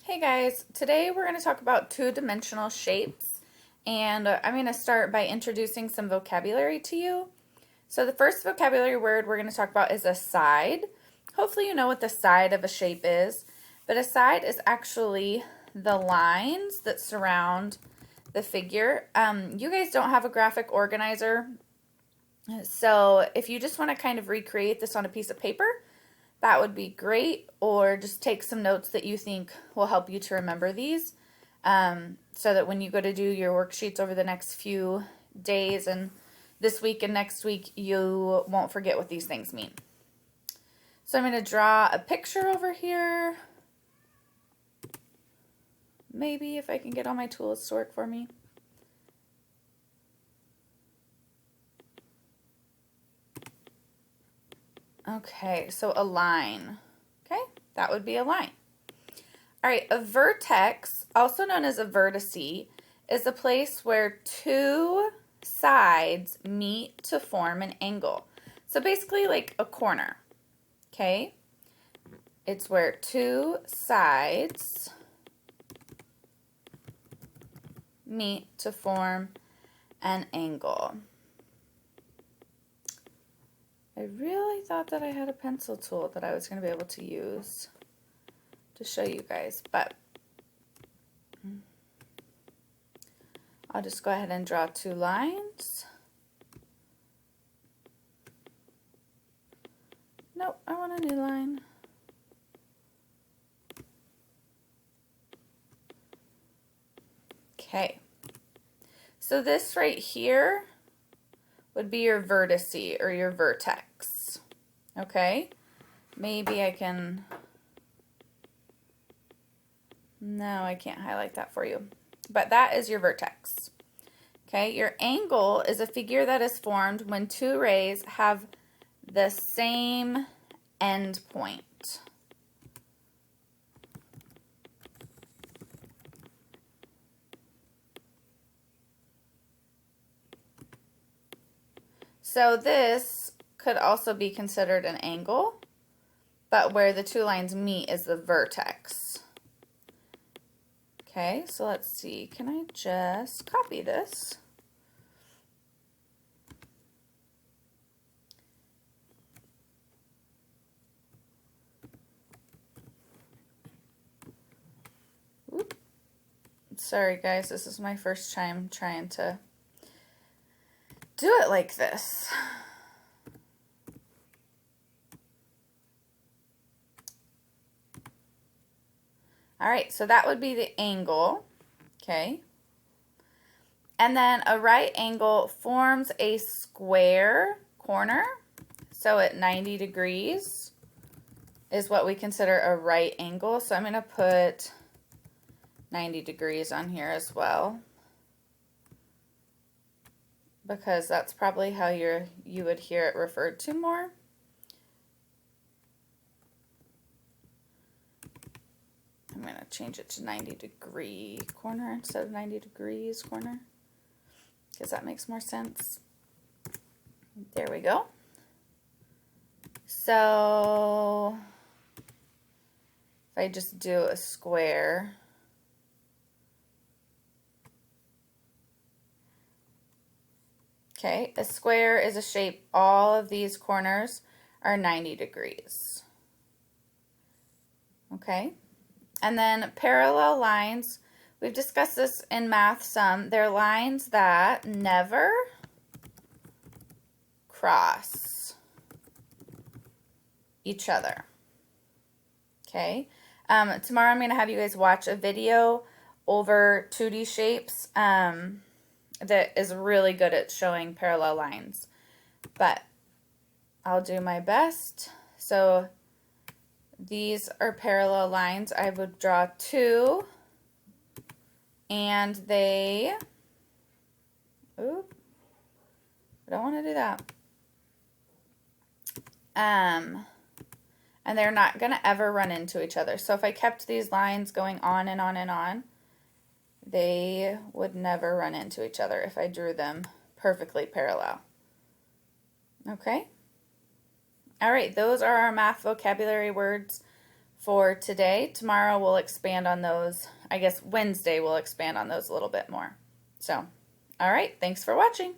Hey guys, today we're going to talk about two-dimensional shapes, and I'm going to start by introducing some vocabulary to you. So the first vocabulary word we're going to talk about is a side. Hopefully you know what the side of a shape is, but a side is actually the lines that surround the figure. You guys don't have a graphic organizer, so if you just want to kind of recreate this on a piece of paper, that would be great, or just take some notes that you think will help you to remember these, so that when you go to do your worksheets over the next few days and this week and next week, you won't forget what these things mean. So I'm going to draw a picture over here. Maybe if I can get all my tools to work for me. Okay, so a line. Okay, that would be a line. All right, a vertex, also known as a vertice, is a place where two sides meet to form an angle. So basically like a corner, okay? It's where two sides meet to form an angle. I really thought that I had a pencil tool that I was going to be able to use to show you guys, but I'll just go ahead and draw two lines. Nope, I want a new line. Okay, so this right here would be your vertice or your vertex. Okay, maybe I can, no, I can't highlight that for you, but that is your vertex. Okay, your angle is a figure that is formed when two rays have the same end point. So this could also be considered an angle, but where the two lines meet is the vertex. Okay, so let's see, can I just copy this? Oop. Sorry guys, this is my first time trying to do it like this. All right, so that would be the angle, okay? And then a right angle forms a square corner. So at 90 degrees is what we consider a right angle. So I'm going to put 90 degrees on here as well, because that's probably how you would hear it referred to more. I'm going to change it to 90-degree corner instead of 90 degrees corner, because that makes more sense. There we go. So if I just do a square, okay, a square is a shape, all of these corners are 90 degrees. Okay, and then parallel lines, we've discussed this in math some. They're lines that never cross each other. Okay, tomorrow I'm going to have you guys watch a video over 2D shapes that is really good at showing parallel lines, but I'll do my best. So these are parallel lines. I would draw two, and they, oop, I don't want to do that. And they're not going to ever run into each other. So if I kept these lines going on and on and on, they would never run into each other if I drew them perfectly parallel. Okay? All right, those are our math vocabulary words for today. Tomorrow we'll expand on those. I guess Wednesday we'll expand on those a little bit more. So, all right, thanks for watching.